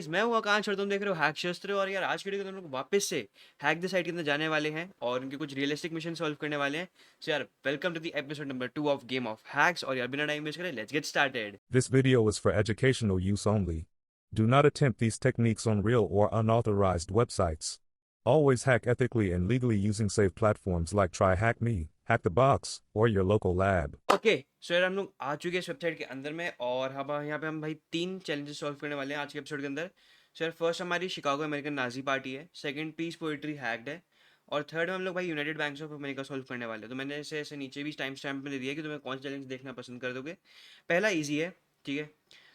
Guys, मैं हूँ आकांक्ष और तुम देख रहे हो हैक शस्त्र। और यार आज की वीडियो में तुम लोग वापस से हैक द साइट के अंदर जाने वाले हैं और उनके कुछ रियलिस्टिक मिशन सॉल्व करने वाले हैं। सो यार welcome to the episode number 2 of game of hacks. और यार बिना टाइम वेस्ट करे let's get started. This video is for educational use only. Do not attempt these techniques on real or unauthorized websites. Always hack ethically and legally using safe platforms like TryHackMe, HackTheBox, or your local lab. Okay, so यार हम लोग आ चुके हैं इस website के अंदर में और हम यहाँ पे हम भाई 3 चैलेंजेस सॉल्व करने वाले हैं आज के एपिसोड के अंदर। सो यार फर्स्ट हमारी शिकागो अमेरिकन नाजी पार्टी है, सेकंड पीस पोइट्री हैक्ड है और थर्ड में हम लोग भाई United banks of America solve करने वाले हैं। तो मैंने ऐसे ऐसे नीचे भी टाइम स्टैम्प में दे दिया कि तुम्हें कौन सा चैलेंज देखना पसंद कर दोगे। पहला ईजी है, ठीक है,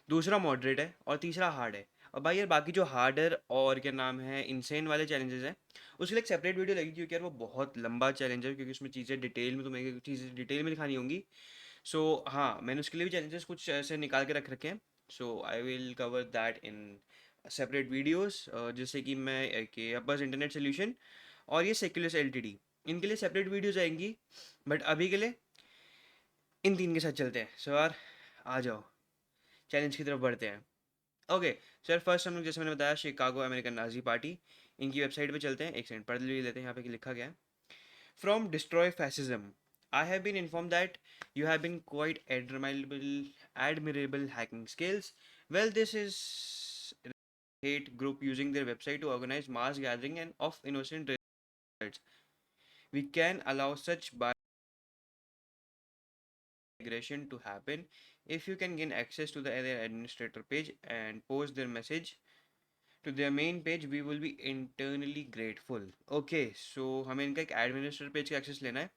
दूसरा मॉडरेट है और तीसरा हार्ड है। और भाई यार बाकी जो हार्डर और क्या नाम है इनसेन वाले चैलेंजेस हैं उसके लिए एक सेपरेट वीडियो लगेगी, क्योंकि यार वो बहुत लंबा चैलेंज है, क्योंकि उसमें चीज़ें डिटेल में तुम्हें चीज़ें डिटेल में दिखानी होंगी। सो हाँ, मैंने उसके लिए भी चैलेंजेस कुछ ऐसे निकाल के रख रखे हैं। So I will cover that in separate videos, जैसे कि मैं कि बस इंटरनेट सोल्यूशन और ये सेक्युलस एलटीडी, इनके लिए सेपरेट वीडियोस आएंगी। बट अभी के लिए इन तीन के साथ चलते हैं। सो यार आ जाओ, चैलेंज की तरफ बढ़ते हैं। ओके सर, फर्स्ट हम लोग जैसे मैंने बताया शिकागो अमेरिकन नाजी पार्टी, इनकी वेबसाइट पे चलते हैं। एक सेकंड पढ़ लेते हैं यहाँ पे कि लिखा गया है। From Destroy Fascism, I have been informed that you have been quite admirable hacking skills. Well, this is hate group using their website to organize mass gathering and of innocent results. We can allow such aggression to happen if you can gain access to the other administrator page and post their message to their main page. We will be internally grateful. Okay, so हमें इनका एक administrator page का access लेना है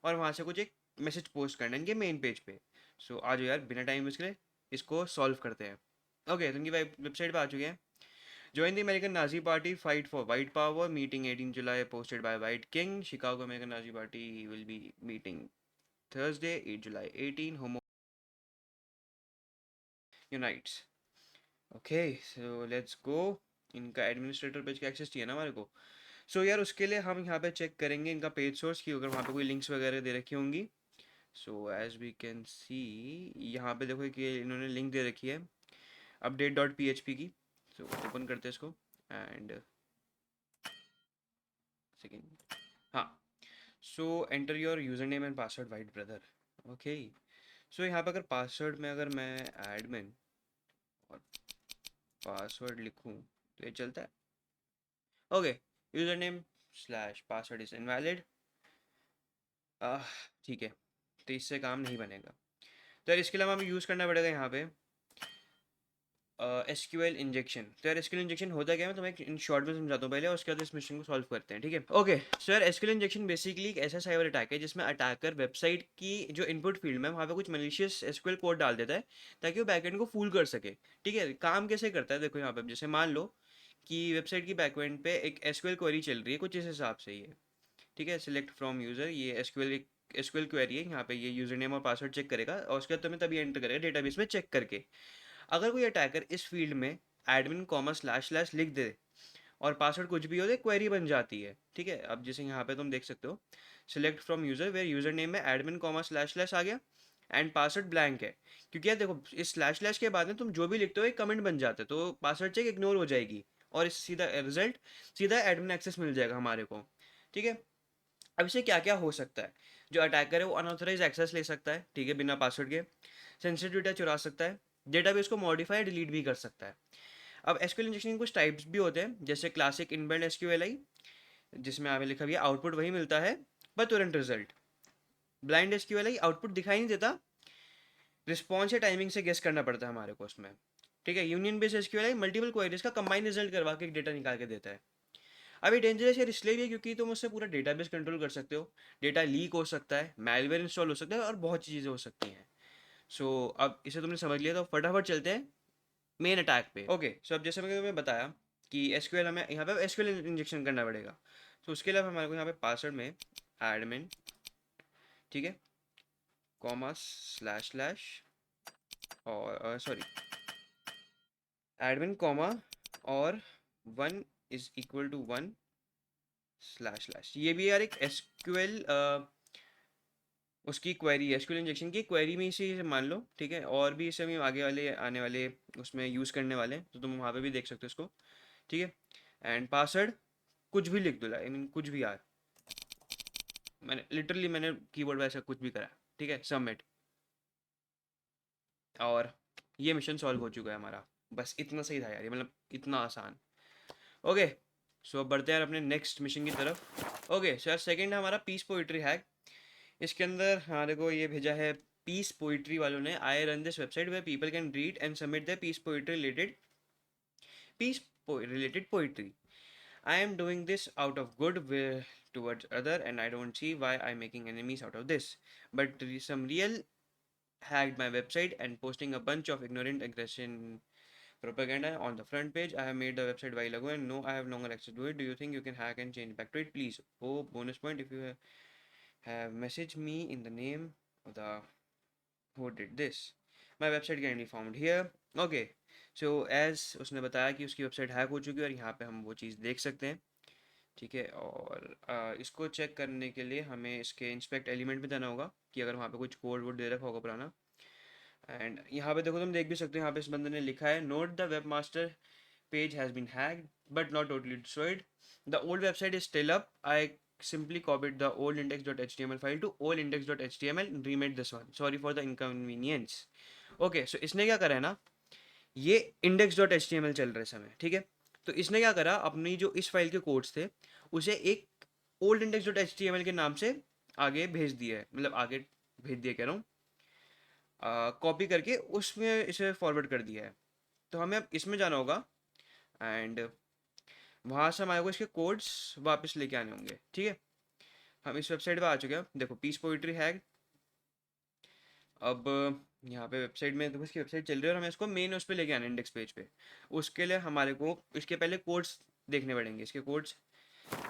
और वहाँ से कुछ एक मैसेज पोस्ट करना है इनके मेन पेज पे। सो आ जाओ यार बिना टाइम वेस्ट करे इसको सॉल्व करते हैं। ओके, तो इनकी वेबसाइट पे आ चुके हैं। Join the American Nazi Party, fight for white power, meeting 18 July, posted by White King. Chicago American Nazi Party will be meeting Thursday, 8 July 18, Homo Unites. Okay so let's go. इनका administrator page का access चाहिए ना हमारे को। सो यार उसके लिए हम यहाँ पे चेक करेंगे इनका पेज सोर्स की, अगर वहाँ पे कोई लिंक्स वगैरह दे रखी होंगी। So as we can see यहाँ पे देखो कि इन्होंने लिंक दे रखी है update dot P H P की। सो ओपन करते हैं इसको एंड सेकेंड, हाँ। So enter your user name and password wait brother. Okay, so यहाँ पे अगर पासवर्ड में अगर मैं एडमिन और पासवर्ड लिखूँ तो ये चलता है। Okay, user name slash password is invalid. ठीक है, तो इससे काम नहीं बनेगा। तो यार इसके अलावा हमें यूज़ करना पड़ेगा यहाँ पे एसक्यूएल इंजेक्शन। तो यार एसक्यूएल इंजेक्शन होता क्या है, मैं तुम्हें इन शॉर्ट में समझाता हूँ पहले और उसके बाद इस मिशन को सॉल्व करते हैं, ठीक है। ओके, सो यार एसक्यूएल इंजेक्शन बेसिकली एक ऐसा साइबर अटैक है जिसमें अटैकर वेबसाइट की जो इनपुट फील्ड में वहाँ पे कुछ मलिशियस एसक्यूएल कोड डाल देता है ताकि वो बैकएंड को फूल कर सके। ठीक है, काम कैसे करता है देखो यहाँ पे, जैसे मान लो कि वेबसाइट की बैकएंड पे एक एसक्यूएल क्वेरी चल रही है कुछ इस हिसाब से ये, ठीक है। सिलेक्ट फ्रॉम यूज़र, ये एसक्यूएल क्वेरी है, यहाँ पे ये यूज़र नेम और पासवर्ड चेक करेगा और उसके बाद तुम्हें तभी एंटर करेगा डेटाबेस में चेक करके। अगर कोई अटैकर इस फील्ड में एडमिन कॉमा स्लैश स्लैश लिख दे और पासवर्ड कुछ भी हो तो क्वेरी बन जाती है, ठीक है। अब जैसे यहाँ पे तुम देख सकते हो select from user where user name में एडमिन कॉमा स्लैश स्लैश आ गया एंड पासवर्ड ब्लैंक है, क्योंकि यार देखो इस स्लैश स्लैश के बाद में तुम जो भी लिखते हो एक कमेंट बन जाता है तो पासवर्ड चेक इग्नोर हो जाएगी और इस सीधा रिजल्ट सीधा एडमिन एक्सेस मिल जाएगा हमारे को, ठीक है। अब इससे क्या क्या हो सकता है, जो अटैकर है वो अनऑथराइज एक्सेस ले सकता है, ठीक है, बिना पासवर्ड के। सेंसिटिव डेटा चुरा सकता है, डेटाबेस को मॉडिफाई डिलीट भी कर सकता है। अब एसक्यूएल इंजेक्शन के कुछ टाइप्स भी होते हैं, जैसे क्लासिक इनबिल्ट एसक्यूएलआई जिसमें हमें लिखा गया आउटपुट वही मिलता है पर तुरंत रिजल्ट। ब्लाइंड एसक्यूएलआई आउटपुट दिखाई नहीं देता, रिस्पॉन्स या टाइमिंग से गेस करना पड़ता है हमारे को उसमें, ठीक है। यूनियन बेस्ड एसक्यूएलआई मल्टीपल क्वेरीज का कंबाइन रिजल्ट करवा के डेटा निकाल के देता है। अब ये डेंजरस यार इसलिए भी है क्योंकि तुम उससे पूरा डेटाबेस कंट्रोल कर सकते हो, डेटा लीक हो सकता है, मैलवेयर इंस्टॉल हो सकता है और बहुत चीज़ें हो सकती हैं। सो अब इसे तुमने समझ लिया तो फटाफट चलते हैं मेन अटैक पे। ओके, सो अब जैसे मैंने तुम्हें बताया कि एसक्यूएल हमें यहाँ पे एसक्यूएल इंजेक्शन करना पड़ेगा। तो उसके लिए हमारे को यहाँ पे पासवर्ड में एडमिन, ठीक है, कॉमा स्लैश स्लैश और सॉरी एडमिन कॉमा और 1 is equal to 1 slash slash, ये भी यार एक एसक्यूएल उसकी क्वेरी है, एसक्यूएल इंजेक्शन की क्वेरी में इसे मान लो, ठीक है। और भी इसे हम आगे वाले आने वाले उसमें यूज़ करने वाले हैं, तो तुम वहाँ पे भी देख सकते हो इसको, ठीक है। एंड पासवर्ड कुछ भी लिख दो, आई मीन कुछ भी यार, मैंने लिटरली मैंने कीबोर्ड पे ऐसा कुछ भी करा, ठीक है। सबमिट, और ये मिशन सॉल्व हो चुका है हमारा। बस इतना सही था यार, ये मतलब इतना आसान। ओके, सो अब बढ़ते हैं यार अपने नेक्स्ट मिशन की तरफ। ओके सो यार सेकंड है हमारा पीस पोइट्री हैक। इसके अंदर हमारे को ये भेजा है पीस पोइट्री वालों ने। I run this website where people can read and submit their peace poetry related poetry. I am doing this out of goodwill towards other, and I don't see why I'm making enemies out of this. But some real hacked my website and posting a bunch of ignorant aggression propaganda on the front page. I have made the website while ago and no, I have longer access to it. Do you think you can hack and change back to it? Please. Oh, bonus point if you have messaged me in the name of the who did this. My website can be found here. Okay. So as उसने बताया कि उसकी website hack हो चुकी है और यहाँ पे हम वो चीज़ देख सकते हैं, ठीक है। और इसको चेक करने के लिए हमें इसके इंस्पेक्ट एलिमेंट में जाना होगा कि अगर वहाँ पे कुछ कोड वोड दे रखा होगा पुराना। एंड यहाँ पे देखो, तुम देख भी सकते हो, यहाँ पे इस बंदे ने लिखा है note the web master page has been hacked but not totally destroyed, the old website is still up, I simply copied the old index.html file to old index.html and remade this one, sorry for the inconvenience. Okay so इसने क्या करा है ना, ये index.html चल रहा है समय, ठीक है। तो इसने क्या करा, अपनी जो इस फाइल के कोड्स थे उसे एक ओल्ड index.html के नाम से आगे भेज दिया है, मतलब आगे भेज दिया कह रहा हूँ, कॉपी करके उसमें इसे फॉरवर्ड कर दिया है। तो हमें अब इसमें जाना होगा एंड वहाँ से हमारे को इसके कोड्स वापस लेके आने होंगे, ठीक है। हम इस वेबसाइट पे आ चुके हैं, देखो पीस पोइट्री हैक। अब यहाँ पे वेबसाइट में तो इसकी वेबसाइट चल रही है और हमें इसको मेन उस पर लेके आना है, इंडेक्स पेज पे। उसके लिए हमारे को इसके पहले कोड्स देखने पड़ेंगे। इसके कोड्स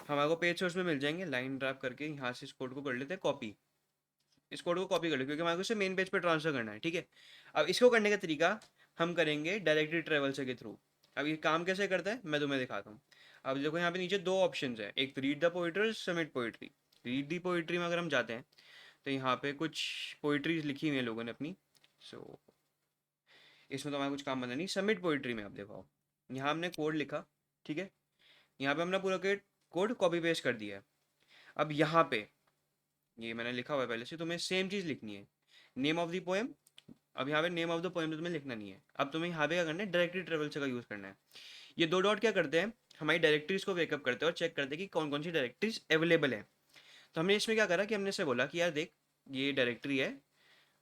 हमारे को पेज सोर्स में मिल जाएंगे, लाइन ड्रैप करके यहाँ से इस कोड को कर लेते हैं कॉपी। इस कोड को कॉपी कर लो क्योंकि हमारे को इसे मेन पेज पे ट्रांसफर करना है, ठीक है। अब इसको करने का तरीका हम करेंगे डायरेक्टरी ट्रेवल्सर के थ्रू। अब ये काम कैसे करता है मैं तुम्हें दिखाता हूँ। अब देखो यहाँ पे नीचे दो ऑप्शन है, एक read the poetry, submit poetry. Read the poetry में अगर हम जाते हैं तो यहाँ पे कुछ पोइट्रीज लिखी हुई है लोगों ने अपनी, सो इसमें तो हमारा कुछ काम बना नहीं। सबमिट पोइट्री में आप देखो, यहाँ हमने कोड लिखा, ठीक है। यहाँ पे हमने पूरा कोड कॉपी पेस्ट कर दिया है। अब यहाँ पे ये मैंने लिखा हुआ है पहले से, तुम्हें सेम चीज़ लिखनी है, नेम ऑफ द पोएम। अब यहाँ पे नेम ऑफ द पोएम तो तुम्हें लिखना नहीं है, अब तुम्हें यहाँ पे क्या करना है, डायरेक्टरी ट्रेवल्सर का यूज़ करना है। ये दो डॉट क्या करते हैं, हमारी डायरेक्टरीज को वेकअप करते हैं और चेक करते हैं कि कौन कौन सी डायरेक्टरीज अवेलेबल है। तो हमने इसमें क्या करा कि हमने इसे बोला कि यार देख ये डायरेक्टरी है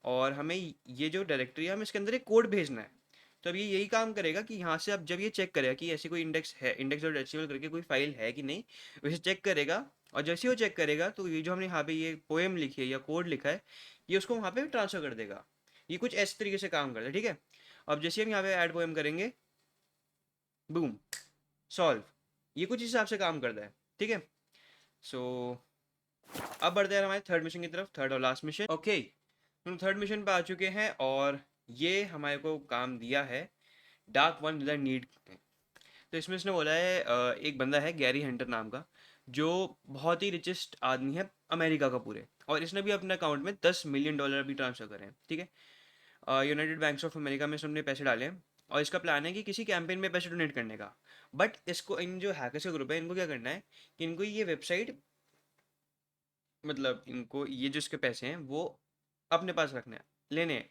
और हमें ये जो डायरेक्टरी है हमें इसके अंदर एक कोड भेजना है। तो अब ये यही काम करेगा कि यहाँ से अब जब ये चेक करेगा कि ऐसी कोई इंडेक्स है, इंडेक्स डॉट एचटीएमएल करके कोई फाइल है कि नहीं, वैसे चेक करेगा। और जैसे ही वो चेक करेगा तो ये जो हमने यहाँ पे ये पोएम लिखी है या कोड लिखा है, ये उसको वहाँ पे ट्रांसफर कर देगा। ये कुछ इस तरीके से काम करता है, ठीक है। अब जैसे हम यहाँ पे ऐड पोएम करेंगे, बूम, सॉल्व। ये कुछ इस हिसाब से काम करता है, ठीक है। सो अब बढ़ते हैं हमारे थर्ड मिशन की तरफ, थर्ड और लास्ट मिशन। ओके, हम थर्ड मिशन पे आ चुके हैं और ये हमारे को काम दिया है डार्क वन विद नीड। तो इसमें इसने बोला है एक बंदा है गैरी हंटर नाम का, जो बहुत ही रिचेस्ट आदमी है अमेरिका का पूरे, और इसने भी अपने अकाउंट में $10 मिलियन भी ट्रांसफर करे हैं, ठीक है। यूनाइटेड बैंक्स ऑफ अमेरिका में इसने पैसे डाले हैं और इसका प्लान है कि किसी कैंपेन में पैसे डोनेट करने का। बट इसको इन जो हैकर्स का ग्रुप है इनको क्या करना है कि इनको ये वेबसाइट, मतलब इनको ये जो इसके पैसे हैं वो अपने पास रखने हैं, लेने हैं।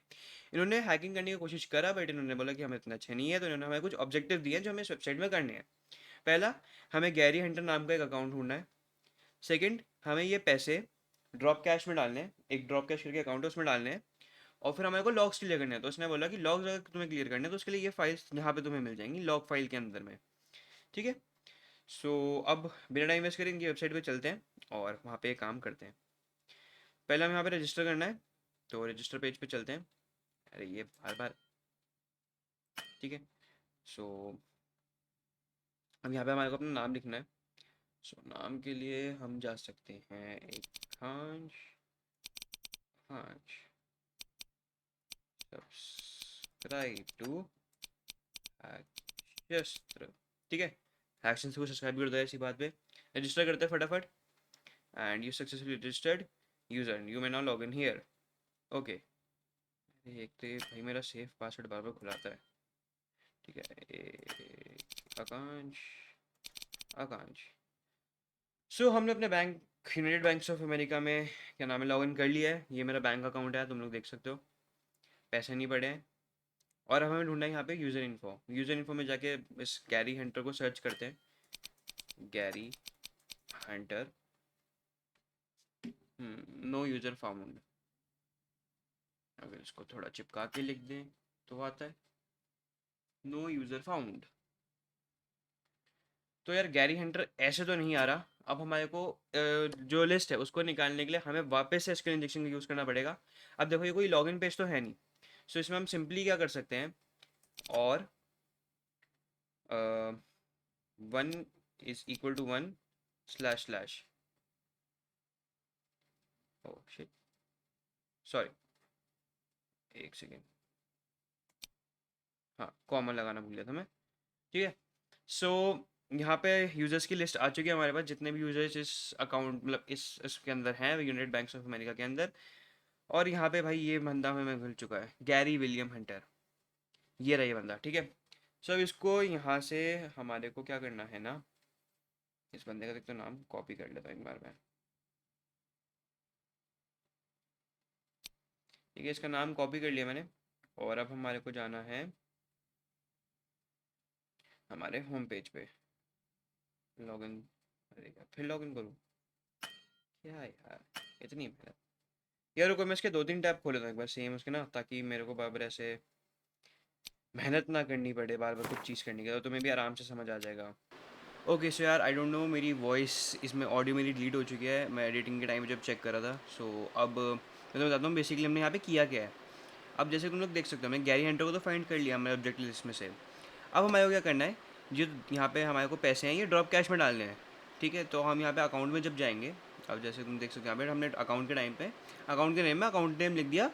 इन्होंने हैकिंग करने की कोशिश करा बट इन्होंने बोला कि हमें इतना अच्छे नहीं है, तो इन्होंने हमें कुछ ऑब्जेक्टिव दिए जो हमें इस वेबसाइट में करने हैं। पहला, हमें गैरी हंटर नाम का एक अकाउंट ढूंढना है। सेकंड, हमें ये पैसे ड्रॉप कैश में डालने हैं, एक ड्रॉप कैश करके अकाउंट है उसमें डालने हैं। और फिर हमारे को लॉग्स क्लियर करने हैं। तो उसने बोला कि लॉग्स अगर तुम्हें क्लियर करने हैं तो उसके लिए ये फाइल्स यहाँ पे तुम्हें मिल जाएंगी लॉग फाइल के अंदर में, ठीक है। सो अब बिना टाइम वेस्ट करें इनकी वेबसाइट पे चलते हैं और वहाँ पे काम करते हैं। पहले हमें यहाँ पे रजिस्टर करना है, तो रजिस्टर पेज पे चलते हैं। अरे ये बार बार, ठीक है। सो अब यहाँ पे हमारे को अपना नाम लिखना है। सो नाम के लिए हम जा सकते हैं एक खांच खांच सब्सक्राइब टू शस्त्र, ठीक है। एक्शन को सब्सक्राइब कर दो ऐसी बात पे। रजिस्टर करते हैं फटाफट and you successfully registered. User you may not log in here. Okay, एक तो ये भाई मेरा सेफ पासवर्ड बार बार खुलाता है। ठीक है, आकांश, आकांश। सो हमने अपने bank, United banks of America में क्या नाम है लॉग इन कर लिया है। ये मेरा बैंक अकाउंट है, तुम लोग देख सकते हो, पैसे नहीं पड़े हैं। और अब हमें ढूंढना है यहाँ पे यूज़र इन्फो। यूज़र इन्फो में जाके इस गैरी हंटर को सर्च करते हैं, Gary Hunter. No user found. अगर इसको थोड़ा चिपका के लिख दें तो आता है नो यूज़र फाउंड। तो यार गैरी हंटर ऐसे तो नहीं आ रहा। अब हमारे को जो लिस्ट है उसको निकालने के लिए हमें वापस से एसक्यूएल इंजेक्शन का यूज़ करना पड़ेगा। अब देखो ये कोई लॉगिन पेज तो है नहीं, सो इसमें हम सिंपली क्या कर सकते हैं, और 1 = 1 / ओ शिट, सॉरी, एक सेकेंड, हाँ कॉमन लगाना भूल गया था मैं। ठीक है, सो यहाँ पे यूज़र्स की लिस्ट आ चुकी है हमारे पास, जितने भी यूज़र्स इस अकाउंट मतलब इस इसके अंदर हैं यूनाइटेड बैंक्स ऑफ अमेरिका के अंदर। और यहाँ पे भाई ये बंदा हमें मिल चुका है, गैरी विलियम हंटर। ये रहा ये बंदा, ठीक है। सो अब इसको यहाँ से हमारे को क्या करना है ना, इस बंदे का तो नाम कॉपी कर लेता हूँ एक बार मैं। ठीक है, इसका नाम कॉपी कर लिया मैंने। और अब हमारे को जाना है हमारे होम पेज पे, लॉगिन। अरे यार फिर लॉगिन करूँ क्या यार, इतनी मेहनत। यार रुको, मैं इसके 2-3 टैब खोल लेता हूँ एक बार सेम उसके ना, ताकि मेरे को बार बार ऐसे मेहनत ना करनी पड़े बार बार कुछ चीज़ करने की, तो तुम्हें भी आराम से समझ आ जाएगा। ओके सो यार आई डोंट नो, मेरी वॉइस इसमें ऑडियो मेरी डिलीट हो चुकी है, मैं एडिटिंग के टाइम जब चेक कर रहा था। सो अब मैं तुम्हें बताता हूँ बेसिकली हमने यहाँ पे किया क्या है। अब जैसे तुम लोग देख सकते हो, हमने गैरी हंटर को तो फाइंड कर लिया हमारे ऑब्जेक्ट लिस्ट में से। अब हमारे को क्या करना है, जो यहाँ पे हमारे को पैसे हैं ये ड्रॉप कैश में डालने हैं। ठीक है, तो हम यहाँ पे अकाउंट में जब जाएंगे, अब जैसे तुम देख सकते हो यहाँ पे हमने अकाउंट के टाइम पे अकाउंट के नेम में अकाउंट नेम लिख दिया,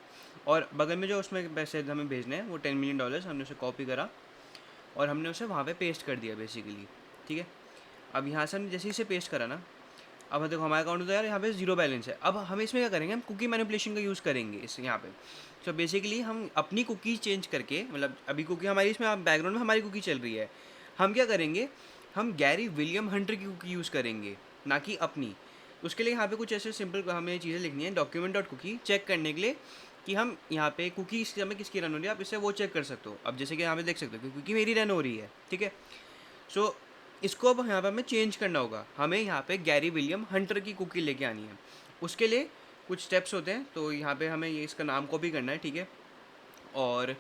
और बगल में जो उसमें पैसे हमें भेजने हैं वो $10 मिलियन, हमने उसे कॉपी करा और हमने उसे वहाँ पे पेस्ट कर दिया बेसिकली। ठीक है, अब यहाँ से हमने जैसे ही इसे पेस्ट करा ना, अब देखो हमारा अकाउंट तो यार यहाँ पे जीरो बैलेंस है। अब हम इसमें क्या करेंगे, हम कुकी मैनिपुलेशन का यूज़ करेंगे इस यहाँ पे। तो बेसिकली हम अपनी कुकी चेंज करके, मतलब अभी कुकी हमारी इसमें बैकग्राउंड में हमारी कुकी चल रही है, हम क्या करेंगे, हम गैरी विलियम हंटर की कुकी यूज़ करेंगे, ना कि अपनी। उसके लिए यहाँ पे कुछ ऐसे सिंपल हमें चीज़ें लिखनी है, डॉक्यूमेंट डॉट कुकी चेक करने के लिए कि हम यहाँ पे कुकी इस समय किसकी रन हो रही है, आप इससे वो चेक कर सकते हो। अब जैसे कि यहाँ पे देख सकते हो कि कुकी मेरी रन हो रही है, ठीक है। सो इसको अब यहाँ पे हमें चेंज करना होगा, हमें यहाँ पे गैरी विलियम हंटर की कुकी लेके आनी है। उसके लिए कुछ स्टेप्स होते हैं, तो यहाँ पे हमें ये इसका नाम कॉपी करना है, ठीक है। और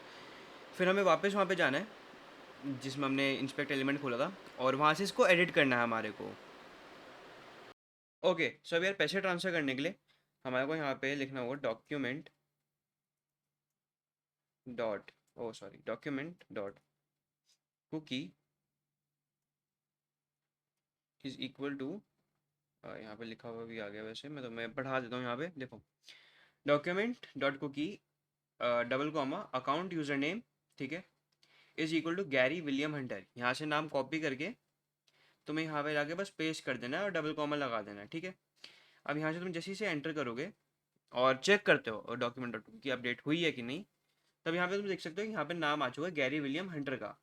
फिर हमें वापस वहाँ पे जाना है जिसमें हमने इंस्पेक्ट एलिमेंट खोला था, और वहाँ से इसको एडिट करना है हमारे को। ओके सो अब यार पैसे ट्रांसफ़र करने के लिए हमारे को यहाँ पे लिखना होगा document dot, oh sorry, document dot cookie is equal to, यहाँ पे लिखा हुआ भी आ गया वैसे, मैं पढ़ा देता हूँ यहाँ पे देखो, document dot cookie double comma account user name, ठीक है, is equal to Gary William Hunter. यहाँ से नाम कॉपी करके तुम्हें यहाँ पे जाके बस पेस्ट कर देना है और डबल कॉमा लगा देना है, ठीक है। अब यहाँ से तुम जैसे ही से एंटर करोगे और चेक करते हो डॉक्यूमेंट डॉट की अपडेट हुई है कि नहीं, तब यहाँ पे तुम देख सकते हो कि यहाँ पे नाम आ चुका है गैरी विलियम हंटर का,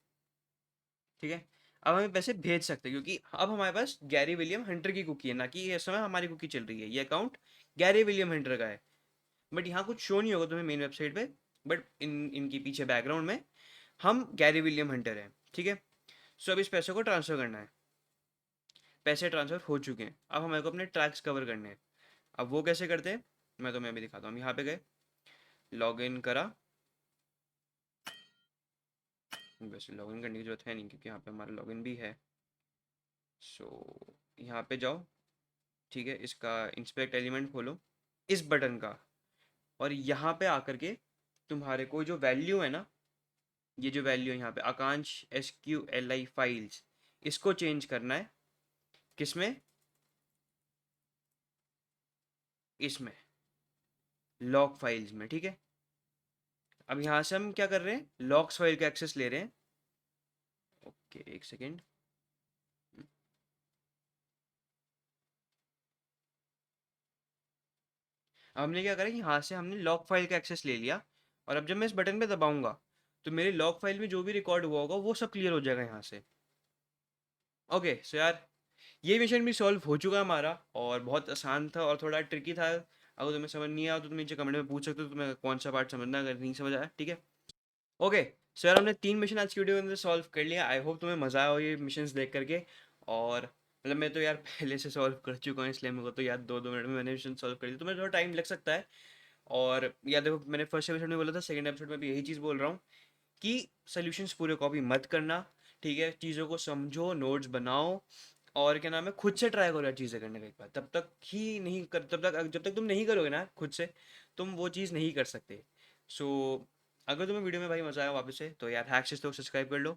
ठीक है। अब हमें पैसे भेज सकते हैं क्योंकि अब हमारे पास गैरी विलियम हंटर की कुकी है, ना कि इस समय हमारी कुकी चल रही है। ये अकाउंट गैरी विलियम हंटर का है, बट यहाँ कुछ शो नहीं होगा तुम्हें मेन वेबसाइट पे, बट इनकी पीछे बैकग्राउंड में हम गैरी विलियम हंटर हैं, ठीक है। सो अब इस पैसे को ट्रांसफ़र करना है। पैसे ट्रांसफ़र हो चुके हैं, अब हमारे को अपने ट्रैक्स कवर करने हैं। अब वो कैसे करते हैं मैं तुम्हें अभी दिखाता हूँ। यहाँ पे गए, लॉग इन करा, वैसे लॉग इन करने की जरूरत है नहीं क्योंकि यहाँ पे हमारा लॉग इन भी है। सो यहाँ पे जाओ, ठीक है, इसका इंस्पेक्ट एलिमेंट खोलो, इस बटन का, और यहाँ पे आकर के तुम्हारे को जो वैल्यू है ना, ये जो वैल्यू है यहाँ पे आकांश SQLI फाइल्स, इसको चेंज करना है किसमें, इसमें लॉग फाइल्स में, ठीक है। अब यहाँ से हम क्या कर रहे हैं, लॉग्स फाइल का एक्सेस ले रहे हैं। ओके एक सेकेंड, अब हमने क्या करा कि यहाँ से हमने लॉग फाइल का एक्सेस ले लिया, और अब जब मैं इस बटन पे दबाऊंगा तो मेरे लॉग फाइल में जो भी रिकॉर्ड हुआ होगा वो सब क्लियर हो जाएगा यहाँ से। ओके सो यार, ये मिशन भी सॉल्व हो चुका है हमारा, और बहुत आसान था और थोड़ा ट्रिकी था। अगर तुम्हें समझ नहीं आया तो तुम नीचे कमेंट में पूछ सकते हो तुम्हें कौन सा पार्ट समझना, अगर नहीं समझ आया ठीक है। ओके सो यार, हमने 3 मिशन आज की वीडियो के अंदर सॉल्व कर लिया। आई होप तुम्हें मज़ा आया हो ये मिशंस देख करके। और मतलब मैं तो यार पहले से सॉल्व कर चुका हूँ, इसलिए मेरे को तो यार 2-2 मिनट में मैंने मिशन सॉल्व कर दिया, तो मेरा थोड़ा टाइम लग सकता है। और यार देखो, मैंने फर्स्ट एपिसोड में बोला था, सेकंड एपिसोड में भी यही चीज़ बोल रहा हूँ कि सॉल्यूशंस पूरे कॉपी मत करना, ठीक है। चीज़ों को समझो, नोट्स बनाओ, और क्या नाम है, खुद से ट्राई करो यार चीज़ें करने का एक बार। तब तक ही नहीं कर, तब तक जब तक तुम नहीं करोगे ना खुद से, तुम वो चीज़ नहीं कर सकते। सो अगर तुम्हें वीडियो में भाई मजा आया वापस से, तो यार हैक्स तो सब्सक्राइब कर लो,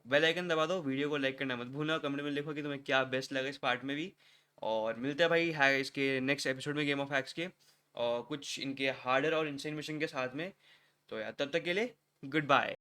बेल आइकन दबा दो, वीडियो को लाइक करना मत भूलना, कमेंट में लिखो कि तुम्हें क्या बेस्ट लगा इस पार्ट में भी। और मिलते हैं भाई है इसके नेक्स्ट एपिसोड में गेम ऑफ हैक्स के, और कुछ इनके हार्डर और इंसेन मिशन के साथ में। तो यार तब तक के लिए गुड बाय।